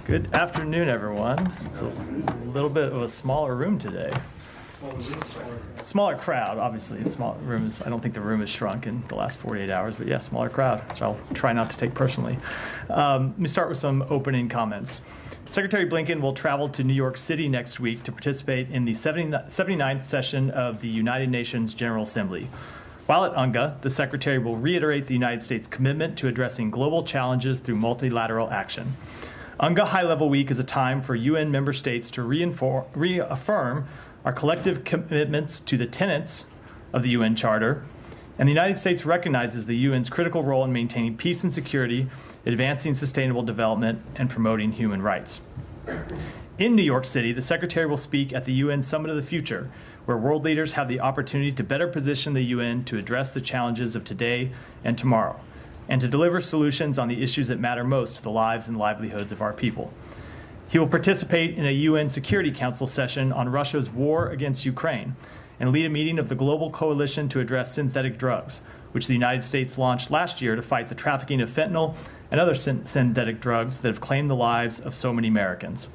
Good afternoon, everyone. It's a little bit of a smaller room today. Smaller crowd, obviously. Small room is, I don't think the room has shrunk in the last 48 hours, but yeah, smaller crowd, which I'll try not to take personally. Let me start with some opening comments. Secretary Blinken will travel to New York City next week to participate in the 79th session of the United Nations General Assembly. While at UNGA, the Secretary will reiterate the United States' commitment to addressing global challenges through multilateral action. UNGA High-Level Week is a time for UN member states to reaffirm our collective commitments to the tenets of the UN Charter, and the United States recognizes the UN's critical role in maintaining peace and security, advancing sustainable development, and promoting human rights. In New York City, the Secretary will speak at the UN Summit of the Future, where world leaders have the opportunity to better position the UN to address the challenges of today and tomorrow, and to deliver solutions on the issues that matter most to the lives and livelihoods of our people. He will participate in a UN Security Council session on Russia's war against Ukraine and lead a meeting of the Global Coalition to Address Synthetic Drugs, which the United States launched last year to fight the trafficking of fentanyl and other synthetic drugs that have claimed the lives of so many Americans.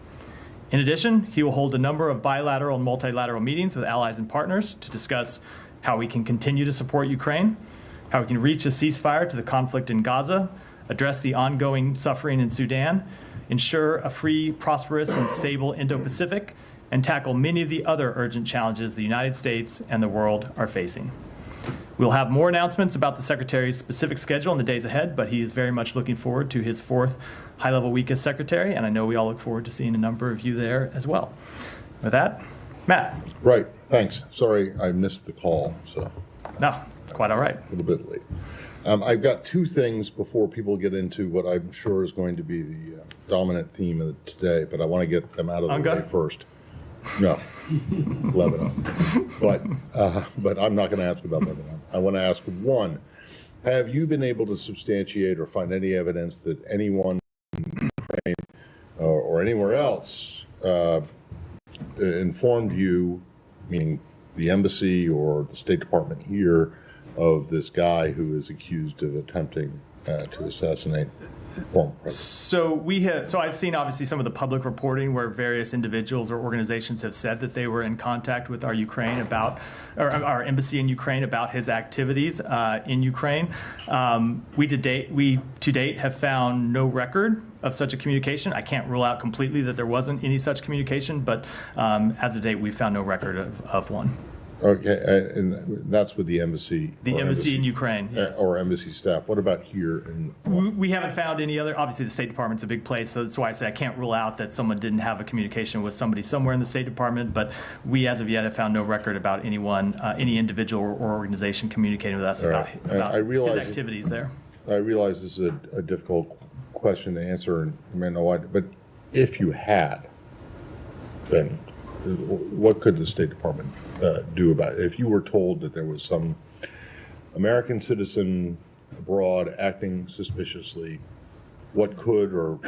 In addition, he will hold a number of bilateral and multilateral meetings with allies and partners to discuss how we can continue to support Ukraine, how we can reach a ceasefire to the conflict in Gaza, address the ongoing suffering in Sudan, ensure a free, prosperous, and stable Indo-Pacific, and tackle many of the other urgent challenges the United States and the world are facing. We'll have more announcements about the Secretary's specific schedule in the days ahead, but he is very much looking forward to his fourth high-level week as Secretary, and I know we all look forward to seeing a number of you there as well. With that, Matt. Right, thanks. Sorry I missed the call, so. No, quite all right. A little bit late. I've got two things before people get into what I'm sure is going to be the dominant theme of today, but I want to get them out of the way first. No, Lebanon. But I'm not going to ask about Lebanon. I want to ask one, have you been able to substantiate or find any evidence that anyone in Ukraine or anywhere else informed you, meaning the embassy or the State Department here, of this guy who is accused of attempting to assassinate former president? So I've seen obviously some of the public reporting where various individuals or organizations have said that they were in contact with our embassy in Ukraine about his activities in Ukraine. We to date have found no record of such a communication. I can't rule out completely that there wasn't any such communication, but as of date, we've found no record of one. Okay, and that's with the embassy. The embassy in Ukraine, yes. Or embassy staff. What about here? We haven't found any other. Obviously, the State Department's a big place, so that's why I say I can't rule out that someone didn't have a communication with somebody somewhere in the State Department, but we, as of yet, have found no record about anyone, any individual or organization communicating with us about his activities there. I realize this is a difficult question to answer, and you may know why, but if you had, then what could the State Department do about it? If you were told that there was some American citizen abroad acting suspiciously, what could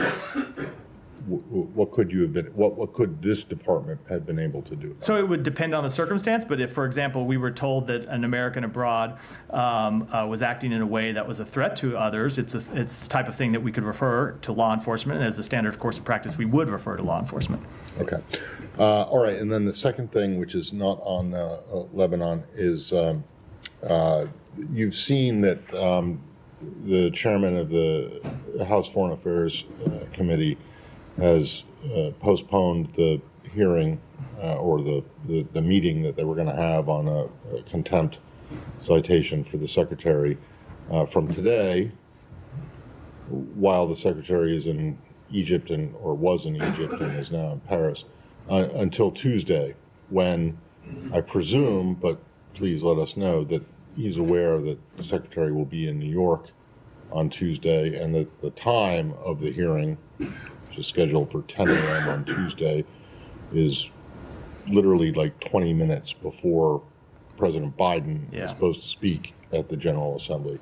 this department have been able to do? So it would depend on the circumstance, but if, for example, we were told that an American abroad was acting in a way that was a threat to others, it's the type of thing that we could refer to law enforcement, and as a standard course of practice, we would refer to law enforcement. Okay. All right, and then the second thing, which is not on Lebanon, is you've seen that the chairman of the House Foreign Affairs Committee has postponed the hearing or the meeting that they were going to have on a contempt citation for the secretary from today, while the secretary is in Egypt or was in Egypt and is now in Paris, until Tuesday, when I presume, but please let us know, that he's aware that the secretary will be in New York on Tuesday, and that the time of the hearing, which is scheduled for 10 a.m. on Tuesday, is literally like 20 minutes before President Biden is supposed to speak at the General Assembly.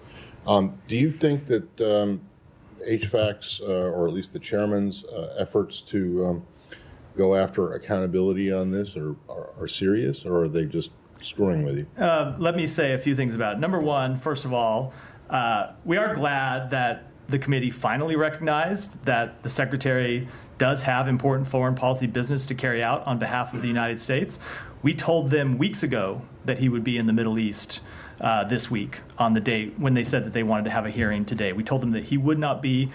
Do you think that HVAC's, or at least the chairman's efforts to go after accountability on this are serious, or are they just screwing with you? Let me say a few things about it. Number one, first of all, we are glad that the committee finally recognized that the secretary does have important foreign policy business to carry out on behalf of the United States. We told them weeks ago that he would be in the Middle East this week on the date when they said that they wanted to have a hearing today. We told them that he would not be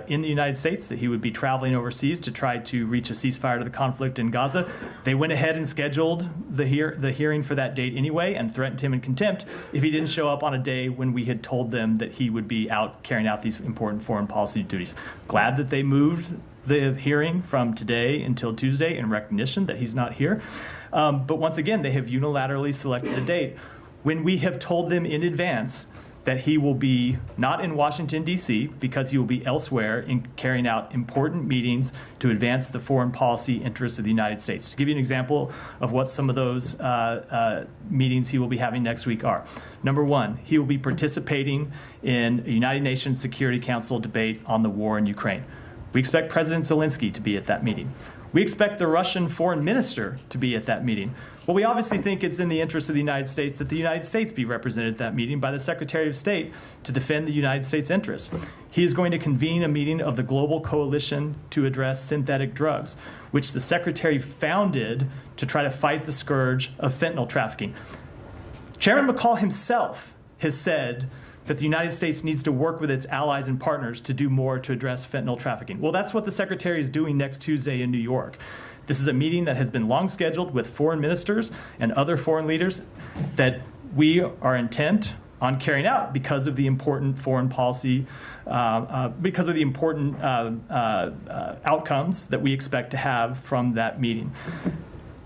in the United States, that he would be traveling overseas to try to reach a ceasefire to the conflict in Gaza. They went ahead and scheduled the hearing for that date anyway and threatened him in contempt if he didn't show up on a day when we had told them that he would be out carrying out these important foreign policy duties. Glad that they moved the hearing from today until Tuesday in recognition that he's not here. But once again, they have unilaterally selected a date when we have told them in advance that he will be not in Washington, D.C., because he will be elsewhere in carrying out important meetings to advance the foreign policy interests of the United States. To give you an example of what some of those meetings he will be having next week are. Number one, he will be participating in a United Nations Security Council debate on the war in Ukraine. We expect President Zelensky to be at that meeting. We expect the Russian foreign minister to be at that meeting. Well, we obviously think it's in the interest of the United States that the United States be represented at that meeting by the Secretary of State to defend the United States interests. He is going to convene a meeting of the Global Coalition to Address Synthetic Drugs, which the Secretary founded to try to fight the scourge of fentanyl trafficking. Chairman McCall himself has said that the United States needs to work with its allies and partners to do more to address fentanyl trafficking. Well, that's what the Secretary is doing next Tuesday in New York. This is a meeting that has been long scheduled with foreign ministers and other foreign leaders that we are intent on carrying out because of the important foreign policy, because of the important outcomes that we expect to have from that meeting.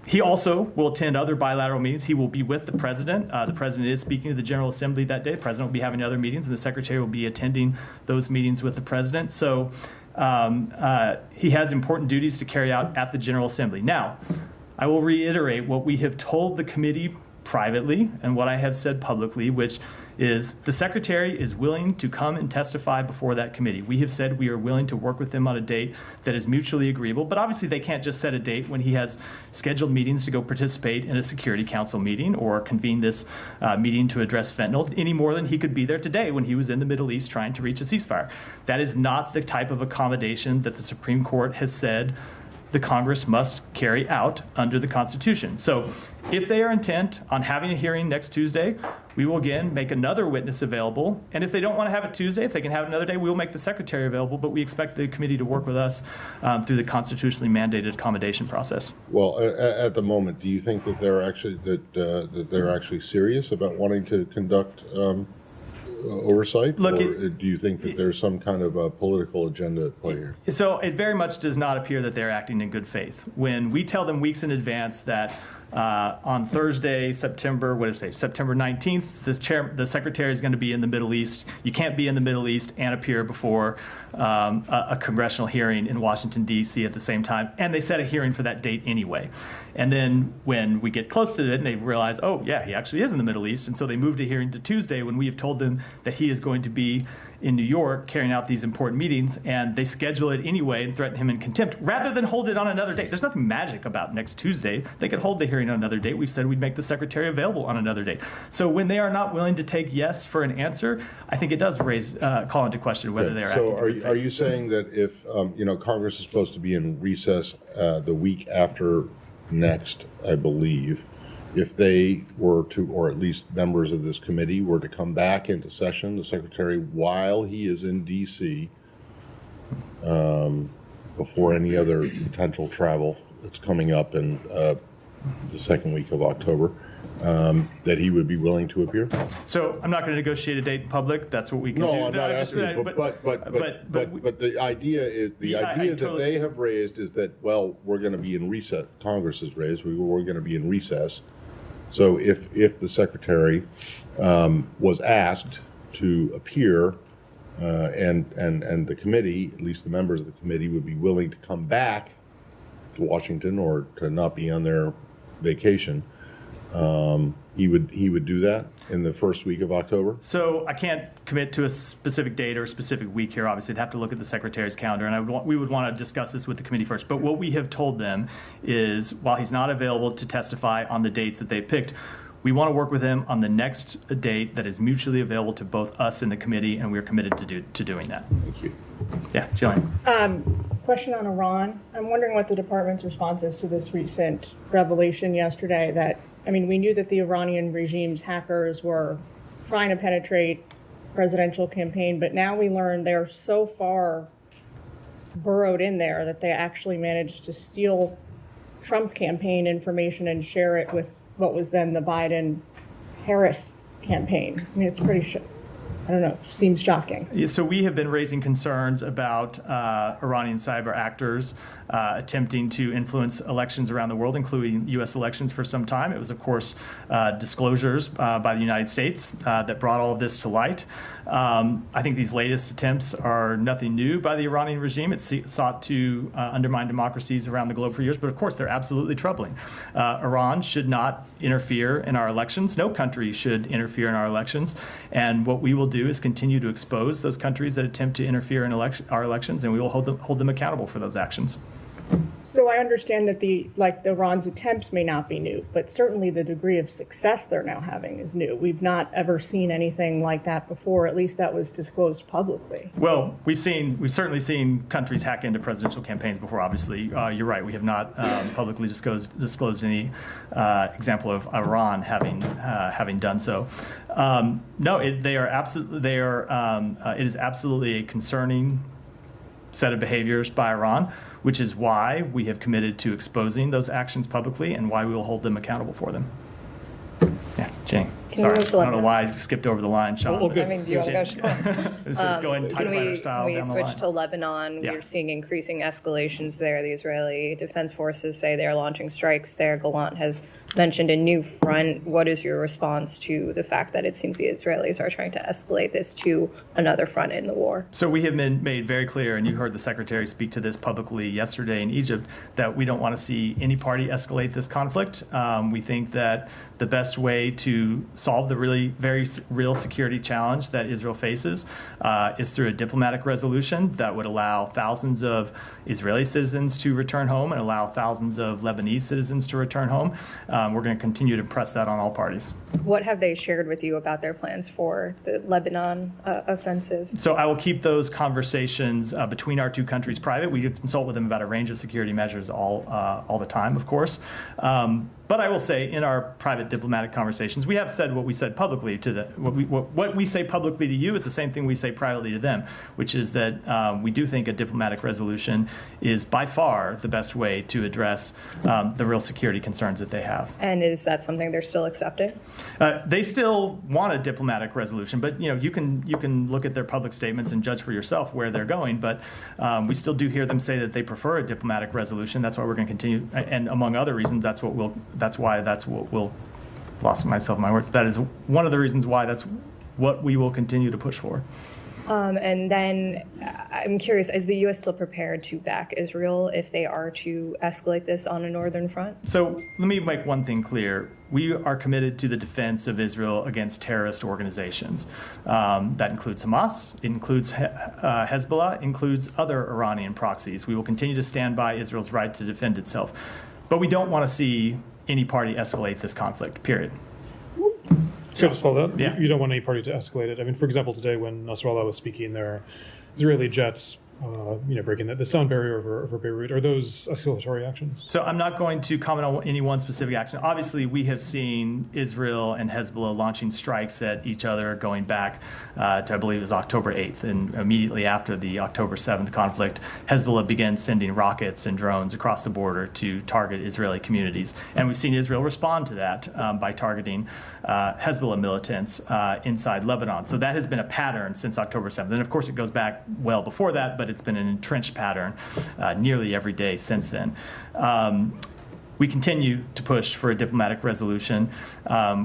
He also will attend other bilateral meetings. He will be with the president. The president is speaking to the General Assembly that day. The president will be having other meetings, and the secretary will be attending those meetings with the president. So he has important duties to carry out at the General Assembly. Now, I will reiterate what we have told the committee privately and what I have said publicly, which is the secretary is willing to come and testify before that committee. We have said we are willing to work with him on a date that is mutually agreeable, but obviously they can't just set a date when he has scheduled meetings to go participate in a Security Council meeting or convene this meeting to address fentanyl any more than he could be there today when he was in the Middle East trying to reach a ceasefire. That is not the type of accommodation that the Supreme Court has said the Congress must carry out under the Constitution. So if they are intent on having a hearing next Tuesday, we will again make another witness available. And if they don't want to have it Tuesday, if they can have it another day, we will make the secretary available. But we expect the committee to work with us through the constitutionally mandated accommodation process. Well, at the moment, do you think that they're actually that they're actually serious about wanting to conduct oversight? Look, or do you think that there's some kind of a political agenda at play here? So it very much does not appear that they're acting in good faith. When we tell them weeks in advance that on Thursday, September 19th, the secretary is going to be in the Middle East. You can't be in the Middle East and appear before a congressional hearing in Washington, D.C. at the same time. And they set a hearing for that date anyway. And then when we get close to it and they realize, oh, yeah, he actually is in the Middle East. And so they moved a hearing to Tuesday when we have told them that he is going to be in New York carrying out these important meetings, and they schedule it anyway and threaten him in contempt rather than hold it on another date. There's nothing magic about next Tuesday. They could hold the hearing on another date. We've said we'd make the secretary available on another date. So when they are not willing to take yes for an answer, I think it does call into question whether they're acting in good faith. So are you saying that if Congress is supposed to be in recess the week after next, I believe, if they were to, or at least members of this committee were to come back into session, the secretary, while he is in D.C., before any other potential travel that's coming up in the second week of October, that he would be willing to appear? So I'm not going to negotiate a date in public. That's what we can do. No, I'm not asking you, but the idea is that they have raised is that, well, we're going to be in recess. Congress has raised we're going to be in recess. So if the secretary was asked to appear, and the committee, at least the members of the committee, would be willing to come back to Washington or to not be on their vacation, he would do that in the first week of October? So I can't commit to a specific date or a specific week here. Obviously, I'd have to look at the secretary's calendar, and we would want to discuss this with the committee first. But what we have told them is, while he's not available to testify on the dates that they've picked, we want to work with him on the next date that is mutually available to both us and the committee, and we are committed to doing that. Thank you. Yeah, Jillian. Question on Iran. I'm wondering what the department's response is to this recent revelation yesterday that, I mean, we knew that the Iranian regime's hackers were trying to penetrate presidential campaign, but now we learn they're so far burrowed in there that they actually managed to steal Trump campaign information and share it with what was then the Biden-Harris campaign. I mean, it's pretty I don't know, it seems shocking. Yeah, so we have been raising concerns about Iranian cyber actors attempting to influence elections around the world, including U.S. elections, for some time. It was, of course, disclosures by the United States that brought all of this to light. I think these latest attempts are nothing new by the Iranian regime. It's sought to undermine democracies around the globe for years, but of course they're absolutely troubling. Iran should not interfere in our elections. No country should interfere in our elections. And what we will do is continue to expose those countries that attempt to interfere in our elections, and we will hold them accountable for those actions. So I understand that Iran's attempts may not be new, but certainly the degree of success they're now having is new. We've not ever seen anything like that before. At least that was disclosed publicly. Well, we've certainly seen countries hack into presidential campaigns before. Obviously, you're right. We have not publicly disclosed any example of Iran having done so. No, it is absolutely a concerning set of behaviors by Iran, which is why we have committed to exposing those actions publicly and why we will hold them accountable for them. Yeah, Jane. Sorry, I don't know why I skipped over the line, Sean. I mean, do you want to go? Going typewriter style we down the switch line. to Lebanon? Yeah. We're seeing increasing escalations there. The Israeli Defense Forces say they're launching strikes there. Gallant has mentioned a new front. What is your response to the fact that it seems the Israelis are trying to escalate this to another front in the war? So we have been made very clear, and you heard the Secretary speak to this publicly yesterday in Egypt, that we don't want to see any party escalate this conflict. We think that the best way to solve the really very real security challenge that Israel faces is through a diplomatic resolution that would allow thousands of Israeli citizens to return home and allow thousands of Lebanese citizens to return home. We're going to continue to press that on all parties. What have they shared with you about their plans for the Lebanon offensive? So I will keep those conversations between our two countries private. We consult with them about a range of security measures all the time, of course. But I will say, in our private diplomatic conversations, we have said what we said publicly to them. What we say publicly to you is the same thing we say privately to them, which is that we do think a diplomatic resolution is by far the best way to address the real security concerns that they have. And is that something they're still accepting? They still want a diplomatic resolution, but you can look at their public statements and judge for yourself where they're going. But we still do hear them say that they prefer a diplomatic resolution. That's why we're going to continue, and among other reasons, that's what we'll lost myself in my words. That is one of the reasons why that's what we will continue to push for. And then I'm curious, is the U.S. still prepared to back Israel if they are to escalate this on a northern front? So let me make one thing clear. We are committed to the defense of Israel against terrorist organizations. That includes Hamas, it includes Hezbollah, includes other Iranian proxies. We will continue to stand by Israel's right to defend itself. But we don't want to see any party escalate this conflict, period. So just follow that. Yeah. You don't want any party to escalate it. I mean, for example, today when Nasrallah was speaking, there are Israeli jets, breaking the sound barrier over Beirut. Are those escalatory actions? So I'm not going to comment on any one specific action. Obviously, we have seen Israel and Hezbollah launching strikes at each other going back to, I believe it was October 8th. And immediately after the October 7th conflict, Hezbollah began sending rockets and drones across the border to target Israeli communities. And we've seen Israel respond to that by targeting Hezbollah militants inside Lebanon. So that has been a pattern since October 7th. And of course, it goes back well before that, but it's been an entrenched pattern nearly every day since then. We continue to push for a diplomatic resolution.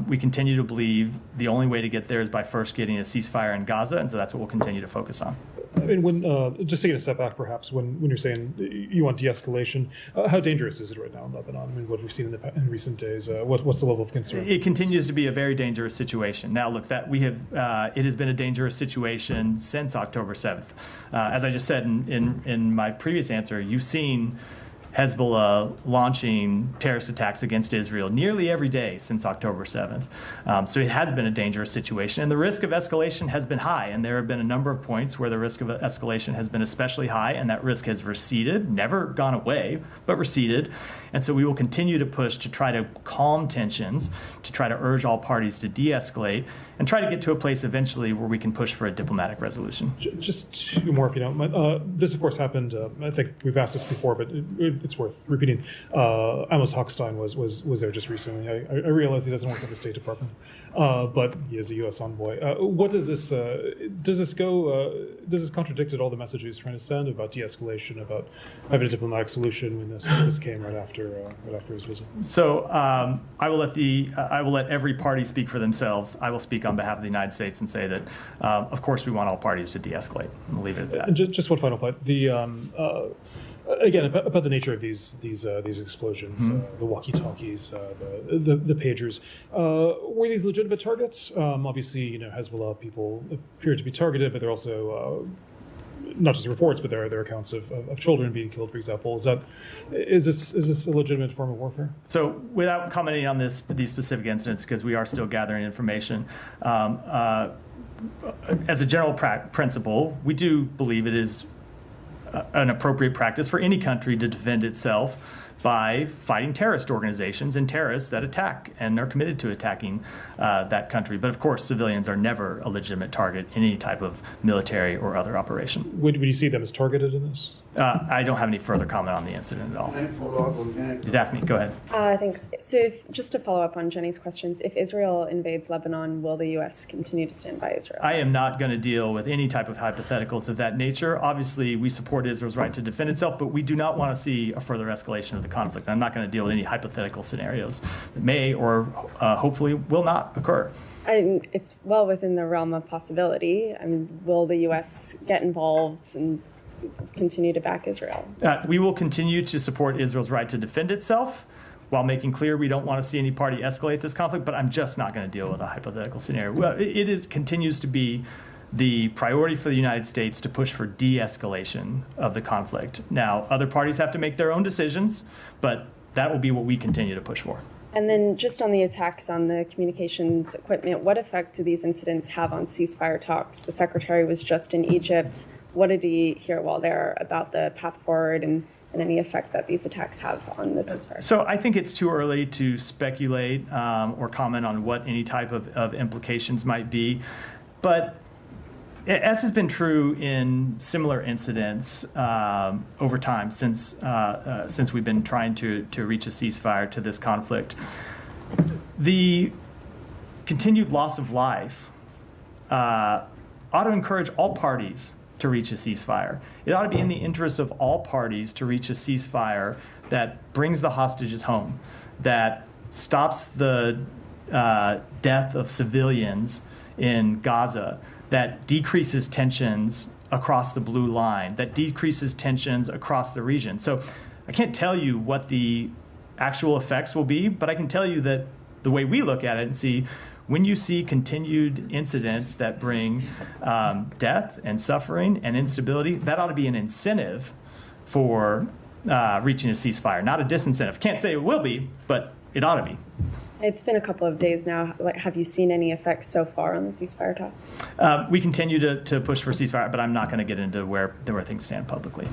We continue to believe the only way to get there is by first getting a ceasefire in Gaza, and so that's what we'll continue to focus on. I mean, when just taking a step back, perhaps, when you're saying you want de-escalation, how dangerous is it right now in Lebanon? I mean, what we've seen in recent days, what's the level of concern? It continues to be a very dangerous situation. Now, look, it has been a dangerous situation since October 7th. As I just said in my previous answer, you've seen Hezbollah launching terrorist attacks against Israel nearly every day since October 7th. So it has been a dangerous situation, and the risk of escalation has been high. And there have been a number of points where the risk of escalation has been especially high, and that risk has receded, never gone away, but receded. And so we will continue to push to try to calm tensions, to try to urge all parties to de-escalate, and try to get to a place eventually where we can push for a diplomatic resolution. Just two more, if you don't mind. This, of course, happened. I think we've asked this before, but it's worth repeating. Amos Hochstein was there just recently. I realize he doesn't work at the State Department, but he is a U.S. envoy. What does this does this contradict at all the message he's trying to send about de-escalation, about having a diplomatic solution when this came right after his visit? So I will let every party speak for themselves. I will speak on behalf of the United States and say that, of course, we want all parties to de-escalate. We'll leave it at that. And just one final point. Again, about the nature of these explosions, the walkie-talkies, the pagers, were these legitimate targets? Obviously, Hezbollah people appear to be targeted, but they're also not just reports, but there are accounts of children being killed, for example. Is this a legitimate form of warfare? So, without commenting on these specific incidents, because we are still gathering information, as a general principle, we do believe it is an appropriate practice for any country to defend itself by fighting terrorist organizations and terrorists that attack and are committed to attacking that country. But of course, civilians are never a legitimate target in any type of military or other operation. Would you see them as targeted in this? I don't have any further comment on the incident at all. Can I follow up on that? Daphne, go ahead. Thanks. So just to follow up on Jenny's questions, if Israel invades Lebanon, will the U.S. continue to stand by Israel? I am not going to deal with any type of hypotheticals of that nature. Obviously, we support Israel's right to defend itself, but we do not want to see a further escalation of the conflict. I'm not going to deal with any hypothetical scenarios that may or hopefully will not occur. It's well within the realm of possibility. I mean, will the U.S. get involved and continue to back Israel? We will continue to support Israel's right to defend itself while making clear we don't want to see any party escalate this conflict, but I'm just not going to deal with a hypothetical scenario. Well, it continues to be the priority for the United States to push for de-escalation of the conflict. Now, other parties have to make their own decisions, but that will be what we continue to push for. And then just on the attacks on the communications equipment, what effect do these incidents have on ceasefire talks? The secretary was just in Egypt. What did he hear while there about the path forward and any effect that these attacks have on the ceasefire? So I think it's too early to speculate or comment on what any type of implications might be. But as has been true in similar incidents over time since we've been trying to reach a ceasefire to this conflict, the continued loss of life ought to encourage all parties to reach a ceasefire. It ought to be in the interest of all parties to reach a ceasefire that brings the hostages home, that stops the death of civilians in Gaza, that decreases tensions across the blue line, that decreases tensions across the region. So I can't tell you what the actual effects will be, but I can tell you that the way we look at it and see, when you see continued incidents that bring death and suffering and instability, that ought to be an incentive for reaching a ceasefire, not a disincentive. Can't say it will be, but it ought to be. It's been a couple of days now. Have you seen any effects so far on the ceasefire talks? We continue to push for ceasefire, but I'm not going to get into where things stand publicly.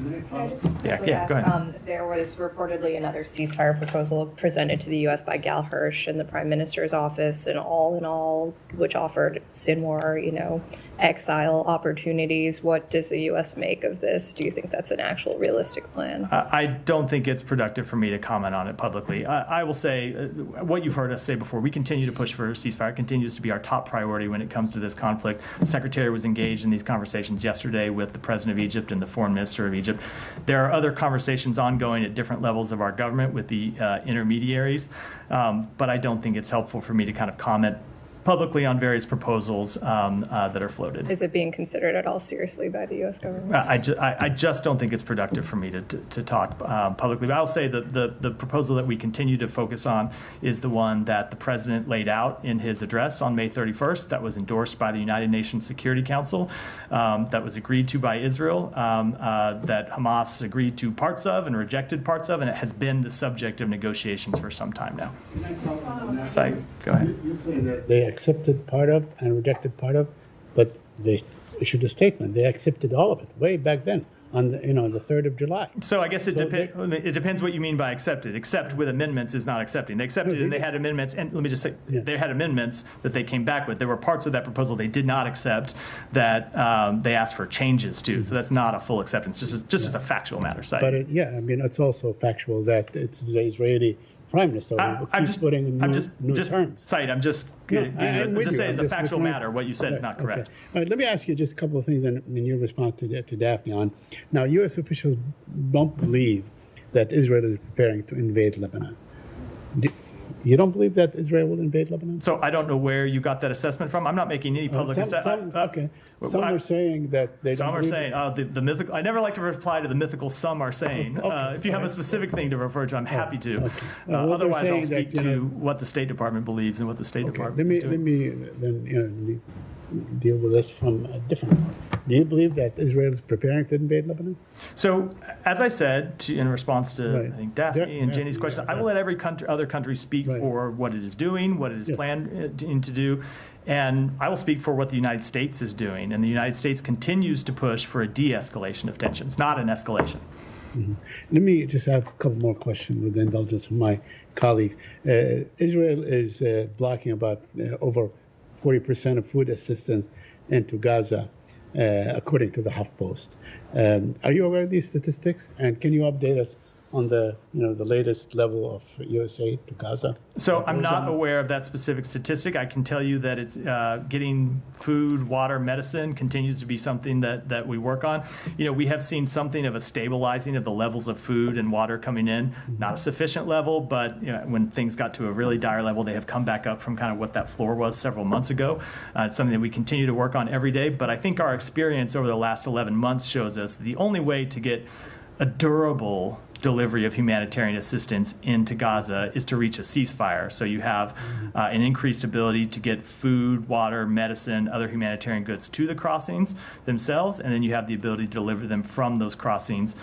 Yeah, go ahead. There was reportedly another ceasefire proposal presented to the U.S. by Gal Hirsch in the Prime Minister's office, and all in all, which offered Sinwar, exile opportunities. What does the U.S. make of this? Do you think that's an actual realistic plan? I don't think it's productive for me to comment on it publicly. I will say what you've heard us say before. We continue to push for a ceasefire. It continues to be our top priority when it comes to this conflict. The Secretary was engaged in these conversations yesterday with the President of Egypt and the Foreign Minister of Egypt. There are other conversations ongoing at different levels of our government with the intermediaries, but I don't think it's helpful for me to kind of comment publicly on various proposals that are floated. Is it being considered at all seriously by the U.S. government? I just don't think it's productive for me to talk publicly. But I'll say that the proposal that we continue to focus on is the one that the president laid out in his address on May 31st, that was endorsed by the United Nations Security Council, that was agreed to by Israel, that Hamas agreed to parts of and rejected parts of, and it has been the subject of negotiations for some time now. So, go ahead. You say that they accepted part of and rejected part of, but they issued a statement. They accepted all of it way back then on the 3rd of July. So I guess it depends what you mean by accepted. Accept with amendments is not accepting. They accepted and they had amendments, and let me just say, they had amendments that they came back with. There were parts of that proposal they did not accept that they asked for changes to. So that's not a full acceptance, just as a factual matter. But it's also factual that it's the Israeli Prime Minister putting new terms. Said, I'm just saying as a factual matter, what you said is not correct. Okay. All right, let me ask you just a couple of things in your response to Daphne on. Now, U.S. officials don't believe that Israel is preparing to invade Lebanon. You don't believe that Israel will invade Lebanon? So I don't know where you got that assessment from. I'm not making any public assessment. Okay. Some are saying that they Some don't are saying, the mythical. I never like to reply to the mythical some are saying. If you have a specific thing to refer to, I'm happy to. Otherwise, I'll speak to what the State Department believes and what the State Department is doing. Let me then deal with this from a different point. Do you believe that Israel is preparing to invade Lebanon? So, as I said, in response to I think Daphne and Jenny's question, I will let every other country speak for what it is doing, what it is planning to do, and I will speak for what the United States is doing. And the United States continues to push for a de-escalation of tensions, not an escalation. Mm-hmm. Let me just have a couple more questions with the indulgence of my colleagues. Israel is blocking about over 40% of food assistance into Gaza, according to the HuffPost. Are you aware of these statistics? And can you update us on the latest level of U.S. aid to Gaza? So I'm not aware of that specific statistic. I can tell you that it's getting food, water, medicine continues to be something that we work on. We have seen something of a stabilizing of the levels of food and water coming in. Not a sufficient level, but when things got to a really dire level, they have come back up from kind of what that floor was several months ago. It's something that we continue to work on every day. But I think our experience over the last 11 months shows us the only way to get a durable delivery of humanitarian assistance into Gaza is to reach a ceasefire. So you have an increased ability to get food, water, medicine, other humanitarian goods to the crossings themselves, and then you have the ability to deliver them from those crossings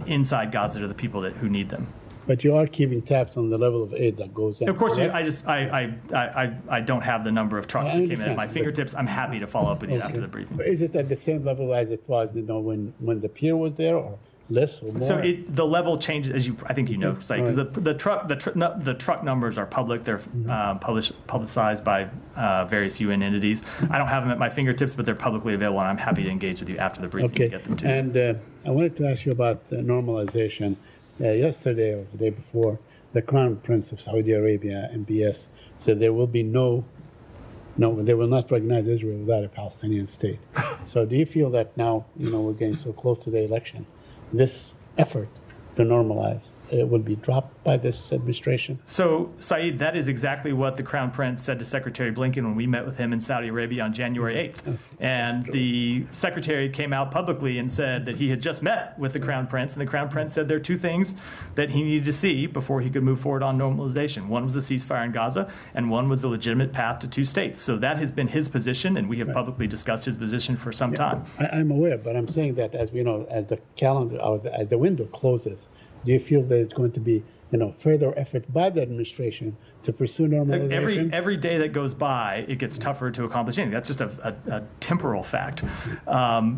inside Gaza to the people who need them. But you are keeping tabs on the level of aid that goes in. Of course, I don't have the number of trucks that came in at my fingertips. I'm happy to follow up with you after the briefing. But is it at the same level as it was, when the pier was there, or less or more? So the level changes, as I think because the truck numbers are public. They're publicized by various UN entities. I don't have them at my fingertips, but they're publicly available, and I'm happy to engage with you after the briefing to get them to you. And I wanted to ask you about normalization. Yesterday or the day before, the Crown Prince of Saudi Arabia, MBS, said there will be they will not recognize Israel without a Palestinian state. So do you feel that now, we're getting so close to the election, this effort to normalize will be dropped by this administration? So, Saeed, that is exactly what the Crown Prince said to Secretary Blinken when we met with him in Saudi Arabia on January 8th. And the Secretary came out publicly and said that he had just met with the Crown Prince, and the Crown Prince said there are two things that he needed to see before he could move forward on normalization. One was a ceasefire in Gaza, and one was a legitimate path to two states. So that has been his position, and we have publicly discussed his position for some time. I'm aware, but I'm saying that as the calendar, or as the window closes, do you feel that it's going to be, further effort by the administration to pursue normalization? Every day that goes by, it gets tougher to accomplish anything. That's just a temporal fact.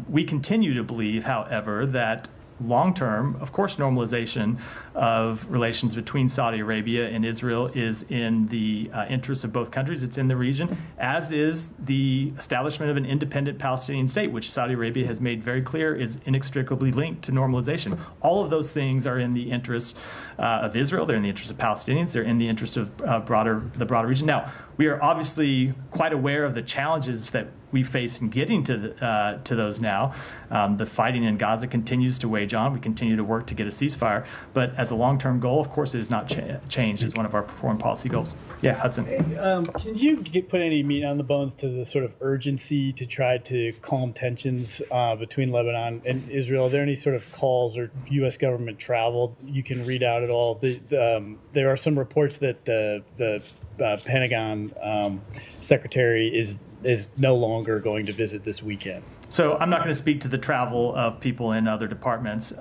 We continue to believe, however, that long-term, of course, normalization of relations between Saudi Arabia and Israel is in the interests of both countries. It's in the region, as is the establishment of an independent Palestinian state, which Saudi Arabia has made very clear is inextricably linked to normalization. All of those things are in the interests of Israel. They're in the interest of Palestinians. They're in the interest of the broader region. Now, we are obviously quite aware of the challenges that we face in getting to those now. The fighting in Gaza continues to wage on. We continue to work to get a ceasefire. But as a long-term goal, of course, it has not changed as one of our foreign policy goals. Yeah, Hudson. Can you put any meat on the bones to the sort of urgency to try to calm tensions between Lebanon and Israel? Are there any sort of calls or U.S. government travel you can read out at all? There are some reports that the Pentagon secretary is no longer going to visit this weekend. So I'm not going to speak to the travel of people in other departments.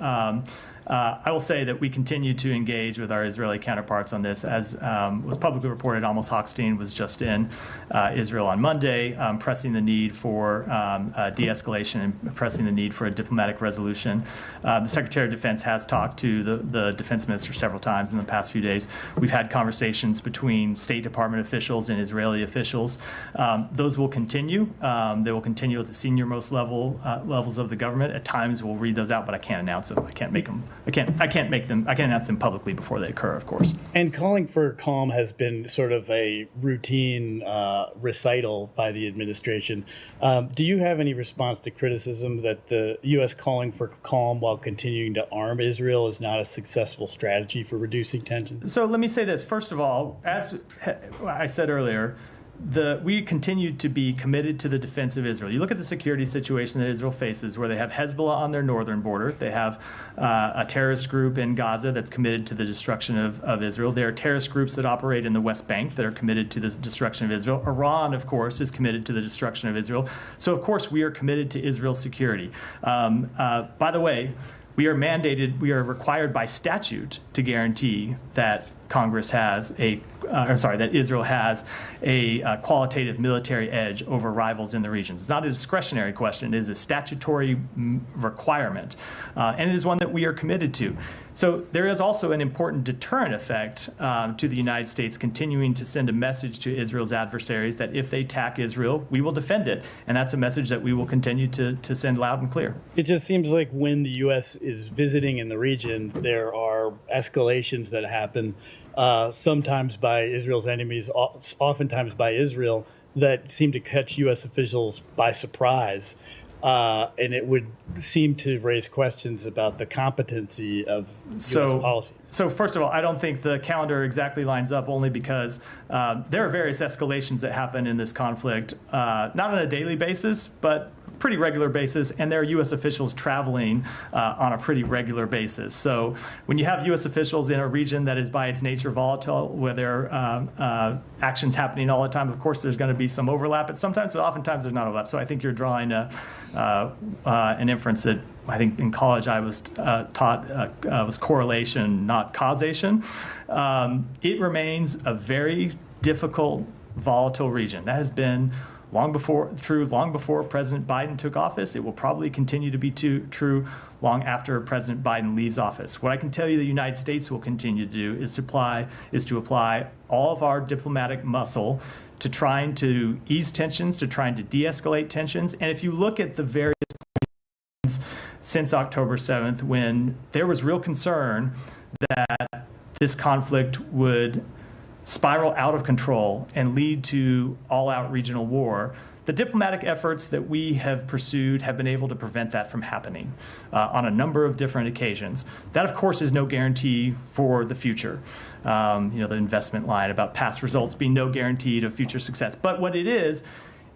I will say that we continue to engage with our Israeli counterparts on this. As was publicly reported, Amos Hochstein was just in Israel on Monday, pressing the need for de-escalation and pressing the need for a diplomatic resolution. The Secretary of Defense has talked to the defense minister several times in the past few days. We've had conversations between State Department officials and Israeli officials. Those will continue. They will continue at the senior-most levels of the government. At times, we'll read those out, but I can't announce them. I can't make them. I can't announce them publicly before they occur, of course. And calling for calm has been sort of a routine recital by the administration. Do you have any response to criticism that the U.S. calling for calm while continuing to arm Israel is not a successful strategy for reducing tensions? So let me say this. First of all, as I said earlier, we continue to be committed to the defense of Israel. You look at the security situation that Israel faces, where they have Hezbollah on their northern border. They have a terrorist group in Gaza that's committed to the destruction of Israel. There are terrorist groups that operate in the West Bank that are committed to the destruction of Israel. Iran, of course, is committed to the destruction of Israel. So, of course, we are committed to Israel's security. By the way, we are required by statute to guarantee that that Israel has a qualitative military edge over rivals in the regions. It's not a discretionary question. It is a statutory requirement, and it is one that we are committed to. So there is also an important deterrent effect to the United States continuing to send a message to Israel's adversaries that if they attack Israel, we will defend it. And that's a message that we will continue to send loud and clear. It just seems like when the U.S. is visiting in the region, there are escalations that happen, sometimes by Israel's enemies, oftentimes by Israel, that seem to catch U.S. officials by surprise. And it would seem to raise questions about the competency of U.S. policy. So first of all, I don't think the calendar exactly lines up, only because there are various escalations that happen in this conflict, not on a daily basis, but pretty regular basis, and there are U.S. officials traveling on a pretty regular basis. So when you have U.S. officials in a region that is by its nature volatile, where there are actions happening all the time, of course there's going to be some overlap, but oftentimes there's not overlap. So I think you're drawing an inference that I think in college I was taught was correlation, not causation. It remains a very difficult, volatile region. That has been long before President Biden took office. It will probably continue to be true long after President Biden leaves office. What I can tell you the United States will continue to do is to apply all of our diplomatic muscle to trying to ease tensions, to trying to de-escalate tensions. And if you look at the various points since October 7th, when there was real concern that this conflict would spiral out of control and lead to all-out regional war, the diplomatic efforts that we have pursued have been able to prevent that from happening on a number of different occasions. That, of course, is no guarantee for the future. The investment line about past results being no guarantee to future success. But what it is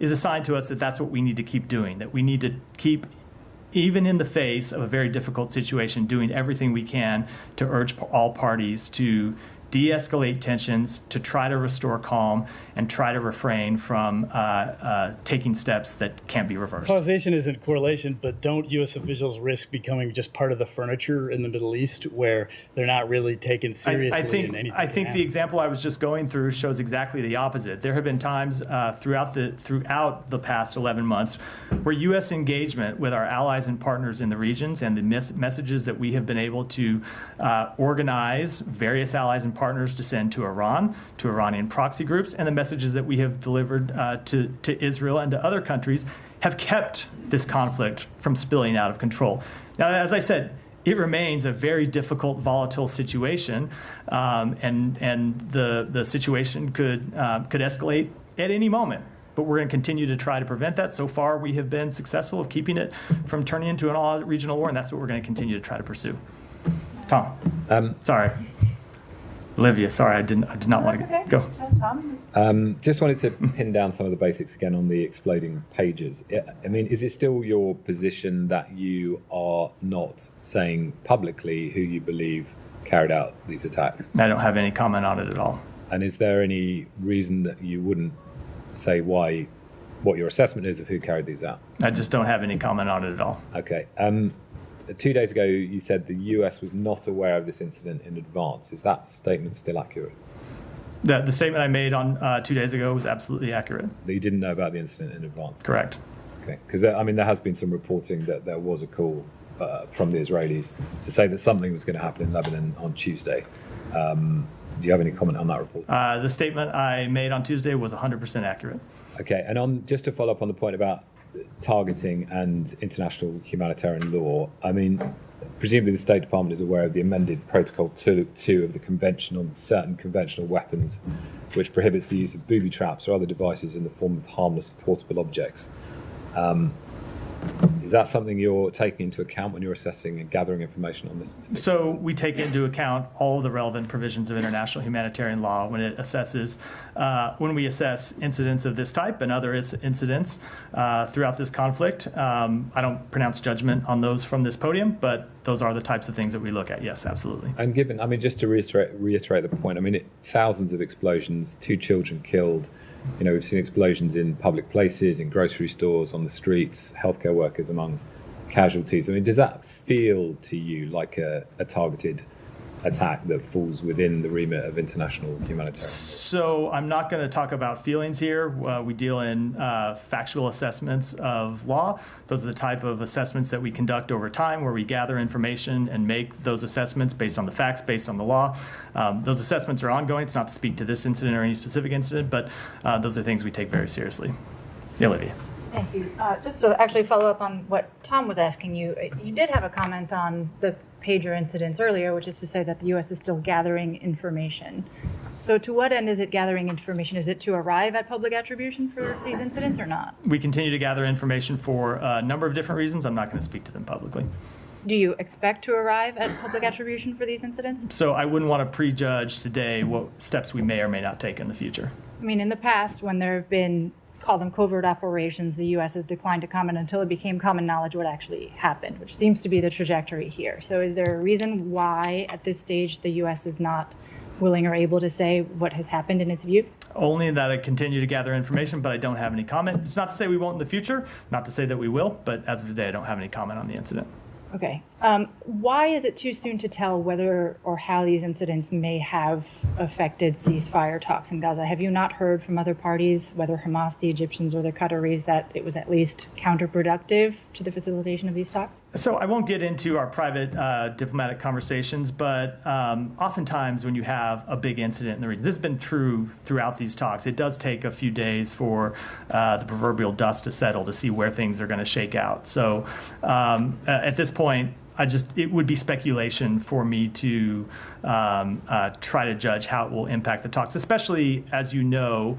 a sign to us that that's what we need to keep doing, that we need to keep, even in the face of a very difficult situation, doing everything we can to urge all parties to de-escalate tensions, to try to restore calm, and try to refrain from taking steps that can't be reversed. Causation isn't correlation, but don't U.S. officials risk becoming just part of the furniture in the Middle East, where they're not really taken seriously in anything? I think the example I was just going through shows exactly the opposite. There have been times throughout the past 11 months where U.S. engagement with our allies and partners in the regions and the messages that we have been able to organize various allies and partners to send to Iran, to Iranian proxy groups, and the messages that we have delivered to Israel and to other countries have kept this conflict from spilling out of control. Now, as I said, it remains a very difficult, volatile situation, and the situation could escalate at any moment. But we're going to continue to try to prevent that. So far, we have been successful of keeping it from turning into an all regional war, and that's what we're going to continue to try to pursue. Tom, sorry, Olivia, sorry, I did not want to go. Just wanted to pin down some of the basics again on the exploding pages. I mean, is it still your position that you are not saying publicly who you believe carried out these attacks? I don't have any comment on it at all. And is there any reason that you wouldn't say what your assessment is of who carried these out? I just don't have any comment on it at all. Okay. 2 days ago, you said the US was not aware of this incident in advance. Is that statement still accurate? The statement I made on 2 days ago was absolutely accurate. That you didn't know about the incident in advance? Correct. Okay. Because, I mean, there has been some reporting that there was a call from the Israelis to say that something was going to happen in Lebanon on Tuesday. Do you have any comment on that report? The statement I made on Tuesday was 100% accurate. Okay. And just to follow up on the point about targeting and international humanitarian law, I mean, presumably the State Department is aware of the amended Protocol 2 of the Convention on Certain Conventional Weapons, which prohibits the use of booby traps or other devices in the form of harmless portable objects. Is that something you're taking into account when you're assessing and gathering information on this? So we take into account all of the relevant provisions of international humanitarian law when it assesses, when we assess incidents of this type and other incidents throughout this conflict. I don't pronounce judgment on those from this podium, but those are the types of things that we look at. Yes, absolutely. And given, I mean, just to reiterate the point, I mean, thousands of explosions, 2 children killed. You know, we've seen explosions in public places, in grocery stores, on the streets, healthcare workers among casualties. I mean, does that feel to you like a targeted attack that falls within the remit of international humanitarian? So I'm not going to talk about feelings here. We deal in factual assessments of law. Those are the type of assessments that we conduct over time, where we gather information and make those assessments based on the facts, based on the law. Those assessments are ongoing. It's not to speak to this incident or any specific incident, but those are things we take very seriously. Olivia. Thank you. Just to actually follow up on what Tom was asking you, you did have a comment on the pager incidents earlier, which is to say that the U.S. is still gathering information. So to what end is it gathering information? Is it to arrive at public attribution for these incidents or not? We continue to gather information for a number of different reasons. I'm not going to speak to them publicly. Do you expect to arrive at public attribution for these incidents? So I wouldn't want to prejudge today what steps we may or may not take in the future. I mean, in the past, when there have been, call them covert operations, the U.S. has declined to comment until it became common knowledge what actually happened, which seems to be the trajectory here. So is there a reason why, at this stage, the U.S. is not willing or able to say what has happened in its view? Only that I continue to gather information, but I don't have any comment. It's not to say we won't in the future, not to say that we will, but as of today, I don't have any comment on the incident. Okay. Why is it too soon to tell whether or how these incidents may have affected ceasefire talks in Gaza? Have you not heard from other parties, whether Hamas, the Egyptians, or the Qataris, that it was at least counterproductive to the facilitation of these talks? So I won't get into our private diplomatic conversations, but oftentimes when you have a big incident in the region, this has been true throughout these talks, it does take a few days for the proverbial dust to settle to see where things are going to shake out. So at this point, it would be speculation for me to try to judge how it will impact the talks, especially as you know,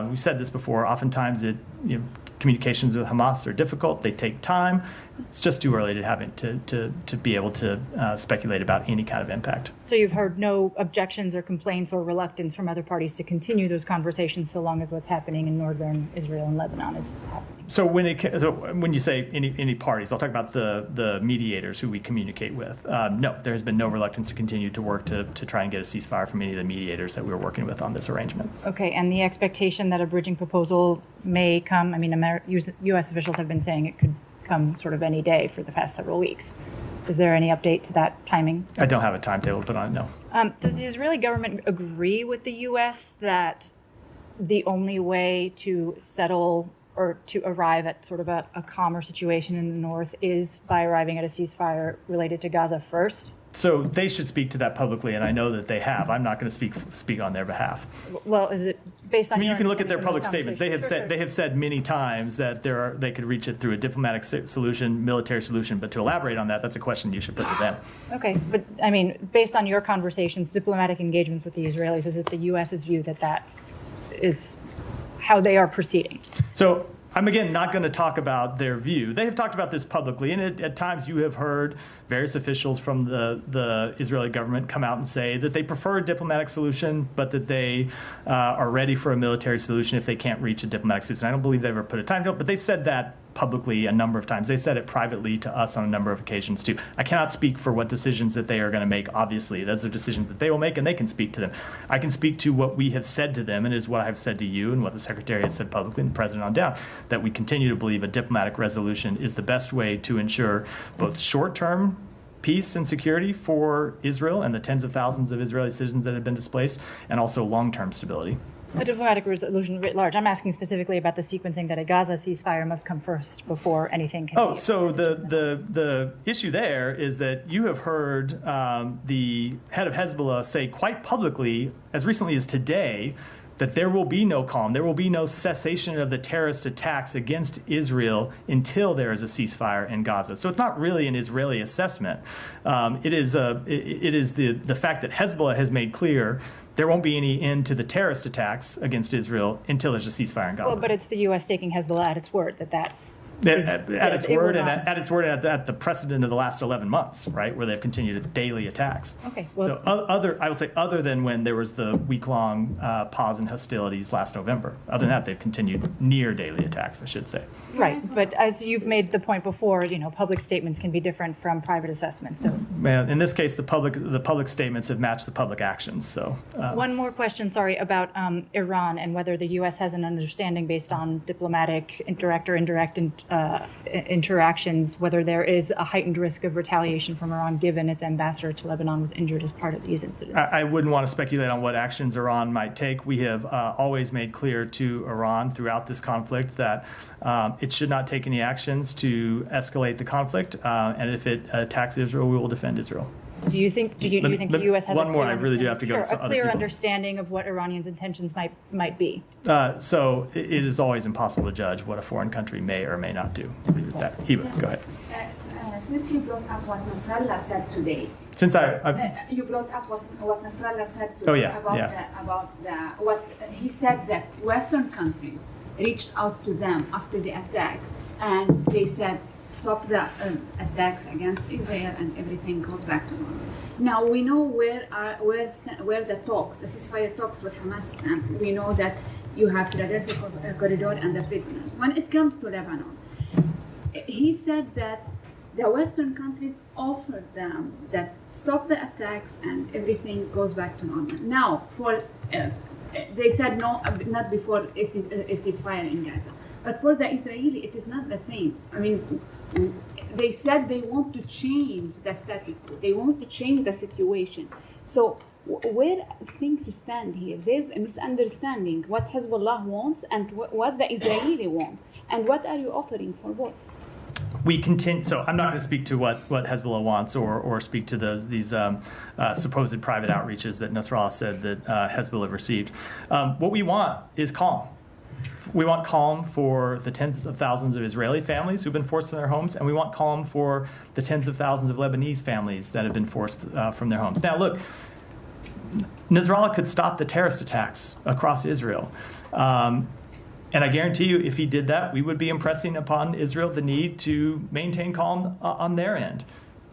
we've said this before, oftentimes communications with Hamas are difficult, they take time. It's just too early to have it to be able to speculate about any kind of impact. So you've heard no objections or complaints or reluctance from other parties to continue those conversations so long as what's happening in northern Israel and Lebanon is happening? So when you say any parties, I'll talk about the mediators who we communicate with. No, there has been no reluctance to continue to work to try and get a ceasefire from any of the mediators that we were working with on this arrangement. Okay, and the expectation that a bridging proposal may come, I mean, U.S. officials have been saying it could come sort of any day for the past several weeks. Is there any update to that timing? I don't have a timetable put on it, no. Does the Israeli government agree with the U.S. that the only way to settle or to arrive at sort of a calmer situation in the north is by arriving at a ceasefire related to Gaza first? So they should speak to that publicly, and I know that they have. I'm not going to speak on their behalf. Well, is it based on? I mean, your you can look at their understanding public from statements. this They have conversation? said they have said many times that they could reach it through a diplomatic solution, military solution. But to elaborate on that, that's a question you should put to them. Okay, but I mean, based on your conversations, diplomatic engagements with the Israelis, is it the U.S.'s view that that is how they are proceeding? So I'm, again, not going to talk about their view. They have talked about this publicly, and at times you have heard various officials from the Israeli government come out and say that they prefer a diplomatic solution, but that they are ready for a military solution if they can't reach a diplomatic solution. I don't believe they've ever put a timetable, but they've said that publicly a number of times. They said it privately to us on a number of occasions, too. I cannot speak for what decisions that they are going to make, obviously. Those are decisions that they will make, and they can speak to them. I can speak to what we have said to them, and it is what I have said to you and what the Secretary has said publicly and the President on down, that we continue to believe a diplomatic resolution is the best way to ensure both short-term peace and security for Israel and the tens of thousands of Israeli citizens that have been displaced, and also long-term stability. A diplomatic resolution writ large. I'm asking specifically about the sequencing that a Gaza ceasefire must come first before anything can be. So the issue there is that you have heard the head of Hezbollah say quite publicly, as recently as today, that there will be no calm, there will be no cessation of the terrorist attacks against Israel until there is a ceasefire in Gaza. So it's not really an Israeli assessment. It is the fact that Hezbollah has made clear there won't be any end to the terrorist attacks against Israel until there's a ceasefire in Gaza. Well, but it's the U.S. taking Hezbollah at its word that at its word and at the precedent of the last 11 months, right, where they've continued daily attacks. Okay. Well, so I will say other than when there was the week-long pause in hostilities last November. Other than that, they've continued near daily attacks, I should say. right. But as you've made the point before, public statements can be different from private assessments. So In this case, the public statements have matched the public actions. So one more question, sorry, about Iran and whether the U.S. has an understanding based on diplomatic, direct or indirect interactions, whether there is a heightened risk of retaliation from Iran given its ambassador to Lebanon was injured as part of these incidents. I wouldn't want to speculate on what actions Iran might take. We have always made clear to Iran throughout this conflict that it should not take any actions to escalate the conflict, and if it attacks Israel, we will defend Israel. Do you think the U.S. has one more? I really do have to go. Sure, to a clear people. understanding of what Iranians' intentions might be. So it is always impossible to judge what a foreign country may or may not do. Leave it at that. Hiba, go ahead. Since you brought up what Nasrallah said today. Since you brought up what Nasrallah said today about what he said that Western countries reached out to them after the attacks and they said stop the attacks against Israel and everything goes back to normal. Now we know where the talks, the ceasefire talks with Hamas stand. We know that you have Philadelphia corridor and the prisoners. When it comes to Lebanon, he said that the Western countries offered them that stop the attacks and everything goes back to normal. Now, they said no, not before a ceasefire in Gaza. But for the Israeli, it is not the same. I mean, they said they want to change the status quo. They want to change the situation. So where things stand here, there's a misunderstanding what Hezbollah wants and what the Israeli want. And what are you offering for what? We continue. So I'm not going to speak to what Hezbollah wants or speak to these supposed private outreaches that Nasrallah said that Hezbollah received. What we want is calm. We want calm for the tens of thousands of Israeli families who've been forced from their homes, and we want calm for the tens of thousands of Lebanese families that have been forced from their homes. Now, look, Nasrallah could stop the terrorist attacks across Israel. And I guarantee you, if he did that, we would be impressing upon Israel the need to maintain calm on their end.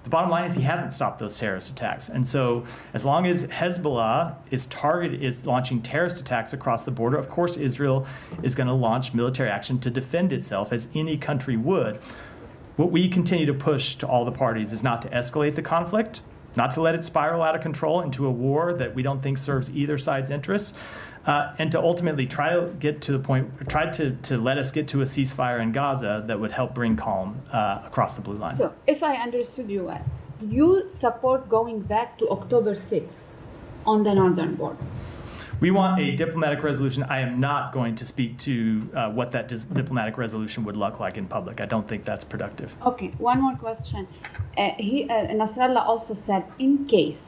The bottom line is he hasn't stopped those terrorist attacks. And so as long as Hezbollah is launching terrorist attacks across the border, of course Israel is going to launch military action to defend itself, as any country would. What we continue to push to all the parties is not to escalate the conflict, not to let it spiral out of control into a war that we don't think serves either side's interests, and to ultimately try to get to the point, try to let us get to a ceasefire in Gaza that would help bring calm across the blue line. So, if I understood you well, you support going back to October 6th on the northern border. We want a diplomatic resolution. I am not going to speak to what that diplomatic resolution would look like in public. I don't think that's productive. Okay, one more question. Nasrallah also said, in case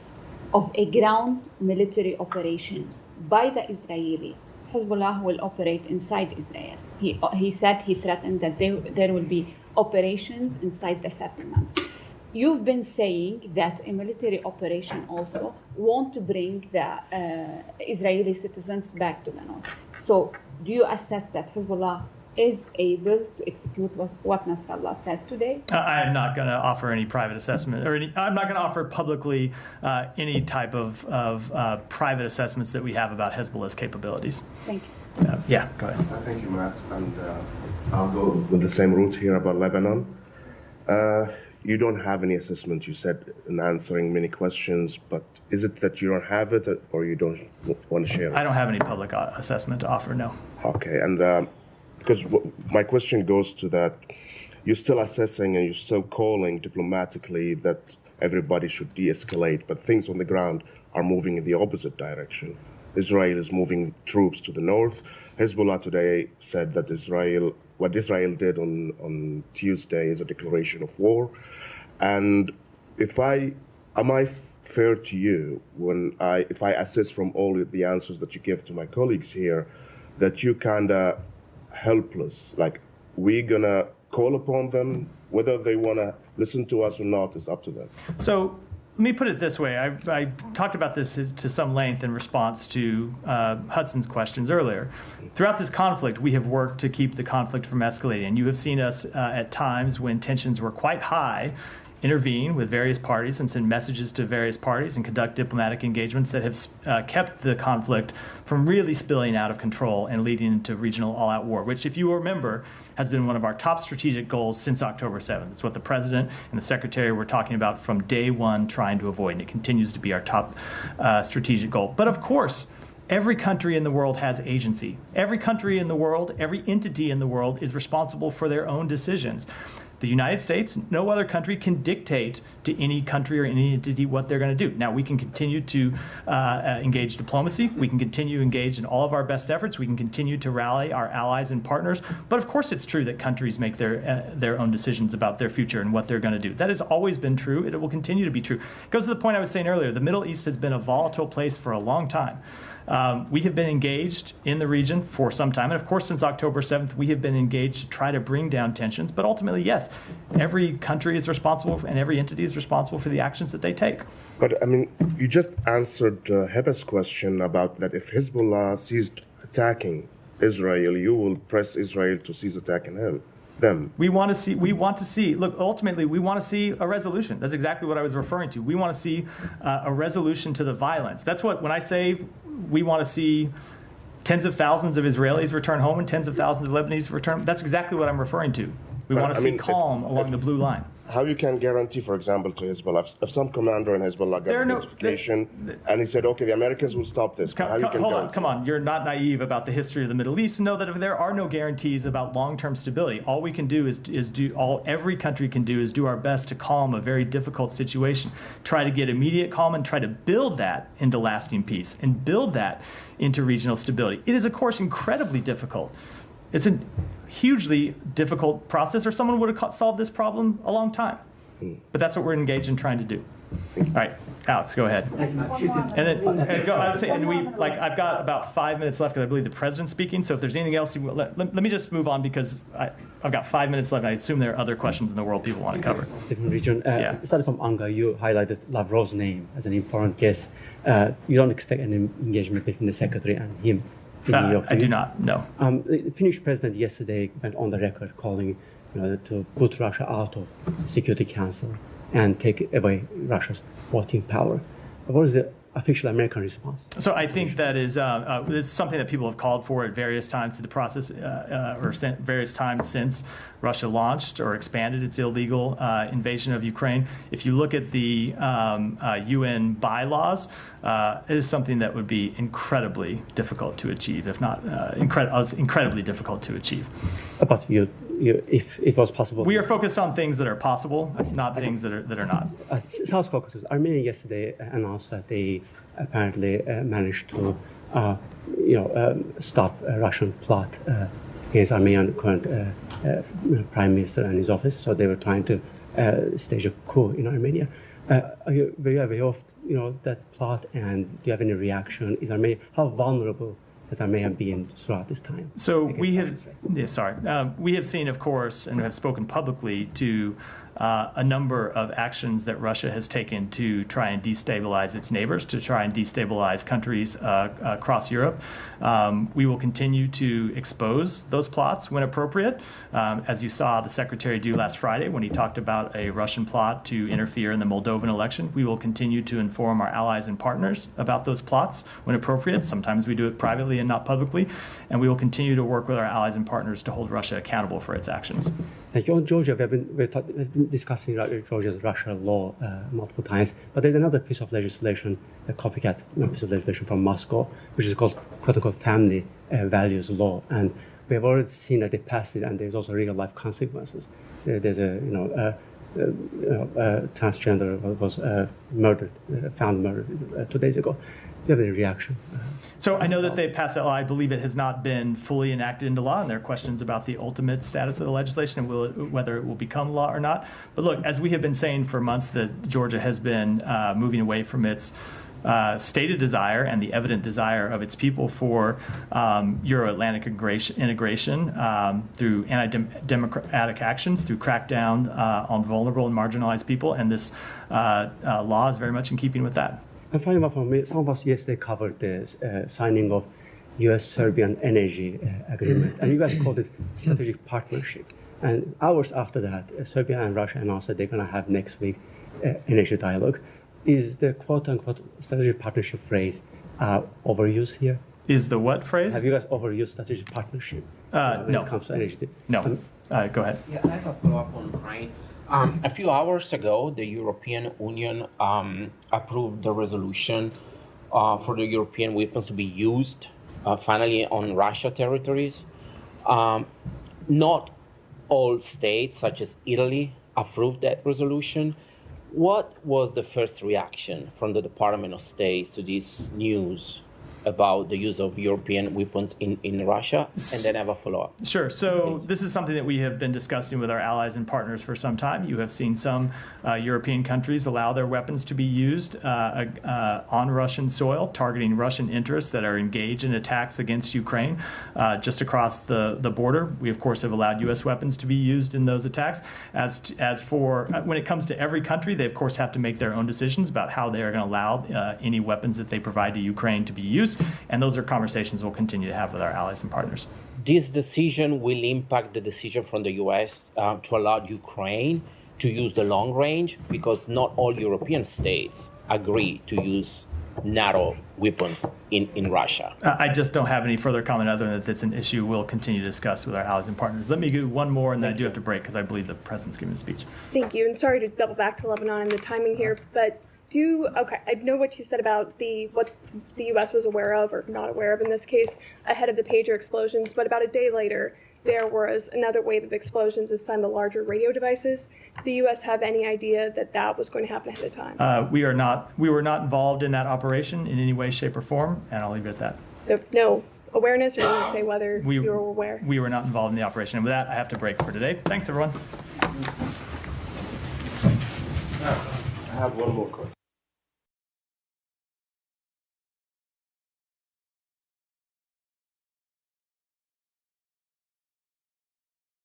of a ground military operation by the Israeli, Hezbollah will operate inside Israel. He said, he threatened that there will be operations inside the settlements. You've been saying that a military operation also won't bring the Israeli citizens back to the north. So do you assess that Hezbollah is able to execute what Nasrallah said today? I am not going to offer any private assessment, or I'm not going to offer publicly any type of private assessments that we have about Hezbollah's capabilities. Thank you. Yeah, go ahead. Thank you, Matt. And I'll go with the same route here about Lebanon. You don't have any assessment, you said, in answering many questions, but is it that you don't have it or you don't want to share it? I don't have any public assessment to offer, no. Okay, and because my question goes to that, you're still assessing and you're still calling diplomatically that everybody should de-escalate, but things on the ground are moving in the opposite direction. Israel is moving troops to the north. Hezbollah today said that what Israel did on Tuesday is a declaration of war. And am I fair to you if I assess from all of the answers that you give to my colleagues here, that you kind of helpless, like we're gonna call upon them, whether they want to listen to us or not is up to them? So let me put it this way. I talked about this to some length in response to Hudson's questions earlier. Throughout this conflict, we have worked to keep the conflict from escalating. And you have seen us at times when tensions were quite high intervene with various parties and send messages to various parties and conduct diplomatic engagements that have kept the conflict from really spilling out of control and leading into regional all-out war, which, if you remember, has been one of our top strategic goals since October 7th. It's what the President and the Secretary were talking about from day one, trying to avoid, and it continues to be our top strategic goal. But of course, every country in the world has agency. Every country in the world, every entity in the world is responsible for their own decisions. The United States, no other country can dictate to any country or any entity what they're going to do. Now, we can continue to engage diplomacy. We can continue to engage in all of our best efforts. We can continue to rally our allies and partners. But of course, it's true that countries make their own decisions about their future and what they're going to do. That has always been true. It will continue to be true. It goes to the point I was saying earlier. The Middle East has been a volatile place for a long time. We have been engaged in the region for some time. And of course, since October 7th, we have been engaged to try to bring down tensions. But ultimately, yes, every country is responsible and every entity is responsible for the actions that they take. But, I mean, you just answered Heba's question about that if Hezbollah ceased attacking Israel, you will press Israel to cease attacking them. We want to see, look, ultimately, we want to see a resolution. That's exactly what I was referring to. We want to see a resolution to the violence. That's what, when I say we want to see tens of thousands of Israelis return home and tens of thousands of Lebanese return, that's exactly what I'm referring to. We want to see calm along the blue line. How you can guarantee, for example, to Hezbollah, if some commander in Hezbollah got a notification and he said, okay, the Americans will stop this. Come on, you're not naive about the history of the Middle East and know that if there are no guarantees about long-term stability. All we can do every country can do is do our best to calm a very difficult situation, try to get immediate calm and try to build that into lasting peace and build that into regional stability. It is, of course, incredibly difficult. It's a hugely difficult process, or someone would have solved this problem a long time. But that's what we're engaged in trying to do. All right, Alex, go ahead. And then I've got about 5 minutes left because I believe the president's speaking. So if there's anything else, let me just move on because I've got 5 minutes left. And I assume there are other questions in the world people want to cover. Different region. Starting from Anga, you highlighted Lavrov's name as an important case. You don't expect an engagement between the secretary and him. I do not, no. The Finnish president yesterday went on the record calling to put Russia out of Security Council and take away Russia's voting power. What is the official American response? So I think that is something that people have called for at various times through the process, or various times since Russia launched or expanded its illegal invasion of Ukraine. If you look at the UN bylaws, it is something that would be incredibly difficult to achieve, if not incredibly difficult to achieve. But you if it was possible. We are focused on things that are possible, not things that are not. South Caucasus, Armenia yesterday announced that they apparently managed to, stop a Russian plot against Armenian current prime minister and his office. So they were trying to stage a coup in Armenia. Are you very aware of that plot, and do you have any reaction? Is Armenia, how vulnerable has Armenia been throughout this time? So we have, we have seen, of course, and have spoken publicly to a number of actions that Russia has taken to try and destabilize its neighbors, to try and destabilize countries across Europe. We will continue to expose those plots when appropriate. As you saw the Secretary do last Friday when he talked about a Russian plot to interfere in the Moldovan election, we will continue to inform our allies and partners about those plots when appropriate. Sometimes we do it privately and not publicly, and we will continue to work with our allies and partners to hold Russia accountable for its actions. Thank you. On Georgia, we've been discussing Georgia's Russia law multiple times, but there's another piece of legislation, a copycat piece of legislation from Moscow, which is called quote-unquote family values law, and we have already seen that they passed it, and there's also real-life consequences. There's a transgender was murdered, found murdered 2 days ago. Do you have any reaction? So I know that they passed that law. I believe it has not been fully enacted into law, and there are questions about the ultimate status of the legislation and whether it will become law or not. But look, as we have been saying for months, that Georgia has been moving away from its stated desire and the evident desire of its people for Euro-Atlantic integration through anti-democratic actions, through crackdown on vulnerable and marginalized people, and this law is very much in keeping with that. And finally, for me, some of us yesterday covered the signing of U.S.-Serbian energy agreement, and you guys called it strategic partnership. And hours after that, Serbia and Russia announced that they're going to have next week energy dialogue. Is the quote-unquote strategic partnership phrase overused here? Is the what phrase? Have you guys overused strategic partnership when no. it comes to energy? No. Go ahead. Yeah, I have a follow-up on Ukraine. A few hours ago, the European Union approved the resolution for the European weapons to be used finally on Russia territories. Not all states, such as Italy, approved that resolution. What was the first reaction from the Department of State to this news about the use of European weapons in Russia? And then I have a follow-up. Sure. So this is something that we have been discussing with our allies and partners for some time. You have seen some European countries allow their weapons to be used on Russian soil, targeting Russian interests that are engaged in attacks against Ukraine just across the border. We, of course, have allowed U.S. weapons to be used in those attacks. As for when it comes to every country, they, of course, have to make their own decisions about how they are going to allow any weapons that they provide to Ukraine to be used. And those are conversations we'll continue to have with our allies and partners. This decision will impact the decision from the U.S. To allow Ukraine to use the long range, because not all European states agree to use NATO weapons in Russia. I just don't have any further comment other than that it's an issue we'll continue to discuss with our allies and partners. Let me do one more, and then I do have to break because I believe the president's giving a speech. Thank you, and sorry to double back to Lebanon and the timing here, but I know what you said about what the U.S. was aware of or not aware of in this case ahead of the pager explosions, but about a day later, there was another wave of explosions, this time the larger radio devices. Did the U.S. have any idea that that was going to happen ahead of time? We were not involved in that operation in any way, shape, or form, and I'll leave it at that. So no awareness, or didn't say whether you were aware? We were not involved in the operation. And with that, I have to break for today. Thanks, everyone. I have one more question.